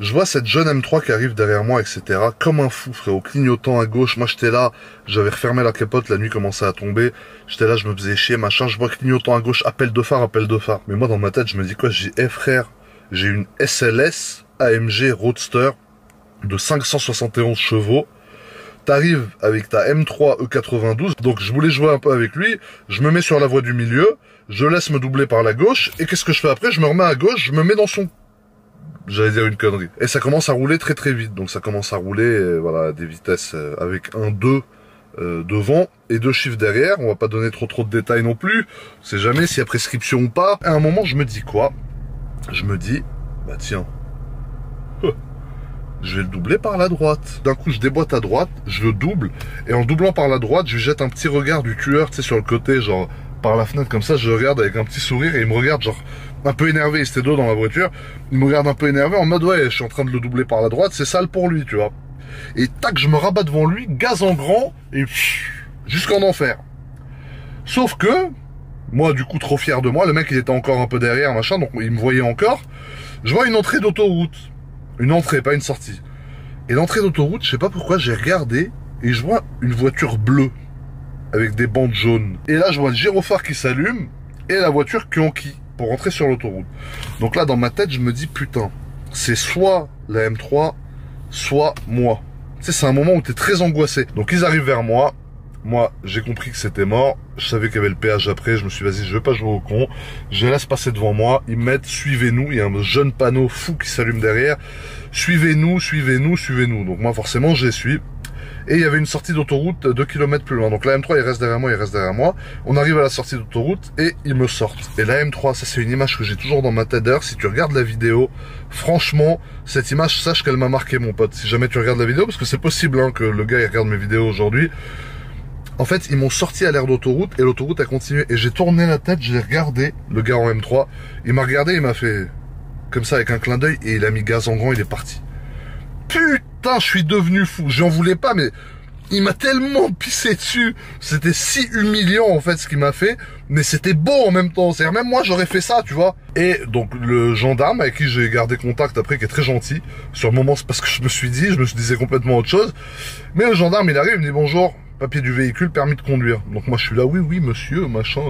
Je vois cette jeune M3 qui arrive derrière moi, etc. Comme un fou, frérot, clignotant à gauche. Moi, j'étais là, j'avais refermé la capote, la nuit commençait à tomber. J'étais là, je me faisais chier, machin. Je vois clignotant à gauche, appel de phare, appel de phare. Mais moi, dans ma tête, je me dis quoi? Je dis, eh frère, j'ai une SLS AMG Roadster de 571 chevaux. T'arrives avec ta M3 E92. Donc, je voulais jouer un peu avec lui. Je me mets sur la voie du milieu. Je laisse me doubler par la gauche. Et qu'est-ce que je fais après? Je me remets à gauche, je me mets dans son... J'allais dire une connerie. Et ça commence à rouler très très vite. Donc ça commence à rouler voilà, à des vitesses avec un 2 devant et 2 chiffres derrière. On va pas donner trop de détails non plus. On sait jamais s'il y a prescription ou pas. À un moment, je me dis quoi? Je me dis, bah tiens, je vais le doubler par la droite. D'un coup, je déboîte à droite, je le double. Et en doublant par la droite, je lui jette un petit regard du tueur, tu sais, sur le côté, genre, par la fenêtre, comme ça, je le regarde avec un petit sourire et il me regarde, genre, un peu énervé. Il était dos dans la voiture. Il me regarde un peu énervé en mode, ouais, je suis en train de le doubler par la droite, c'est sale pour lui, tu vois. Et tac, je me rabats devant lui, gaz en grand, et jusqu'en enfer. Sauf que, moi, du coup, trop fier de moi, le mec, il était encore un peu derrière, machin, donc il me voyait encore. Je vois une entrée d'autoroute. Une entrée, pas une sortie. Et l'entrée d'autoroute, je sais pas pourquoi, j'ai regardé et je vois une voiture bleue avec des bandes jaunes. Et là, je vois le gyrophare qui s'allume et la voiture qui enquille pour rentrer sur l'autoroute. Donc là, dans ma tête, je me dis, putain, c'est soit la M3, soit moi. Tu sais, c'est un moment où t'es très angoissé. Donc ils arrivent vers moi. Moi, j'ai compris que c'était mort. Je savais qu'il y avait le péage après. Je me suis dit, vas-y, je vais pas jouer au con. Je les laisse passer devant moi. Ils me mettent, suivez-nous. Il y a un jeune panneau fou qui s'allume derrière. Suivez-nous, suivez-nous, suivez-nous. Donc moi, forcément, je les suis. Et il y avait une sortie d'autoroute 2 km plus loin. Donc la M3, il reste derrière moi, il reste derrière moi. On arrive à la sortie d'autoroute et ils me sortent. Et la M3, ça c'est une image que j'ai toujours dans ma tête. D'ailleurs, si tu regardes la vidéo, franchement, cette image, sache qu'elle m'a marqué, mon pote. Si jamais tu regardes la vidéo, parce que c'est possible hein, que le gars il regarde mes vidéos aujourd'hui. En fait, ils m'ont sorti à l'air d'autoroute et l'autoroute a continué. Et j'ai tourné la tête, je l'ai regardé, le gars en M3. Il m'a regardé, il m'a fait comme ça avec un clin d'œil et il a mis gaz en grand, il est parti. Putain, je suis devenu fou. J'en voulais pas, mais il m'a tellement pissé dessus. C'était si humiliant, en fait, ce qu'il m'a fait. Mais c'était beau en même temps. C'est-à-dire, même moi, j'aurais fait ça, tu vois. Et donc, le gendarme avec qui j'ai gardé contact après, qui est très gentil. Sur le moment, c'est parce que je me disais complètement autre chose. Mais le gendarme, il arrive, il me dit bonjour, papier du véhicule, permis de conduire. Donc moi, je suis là, oui, monsieur, machin.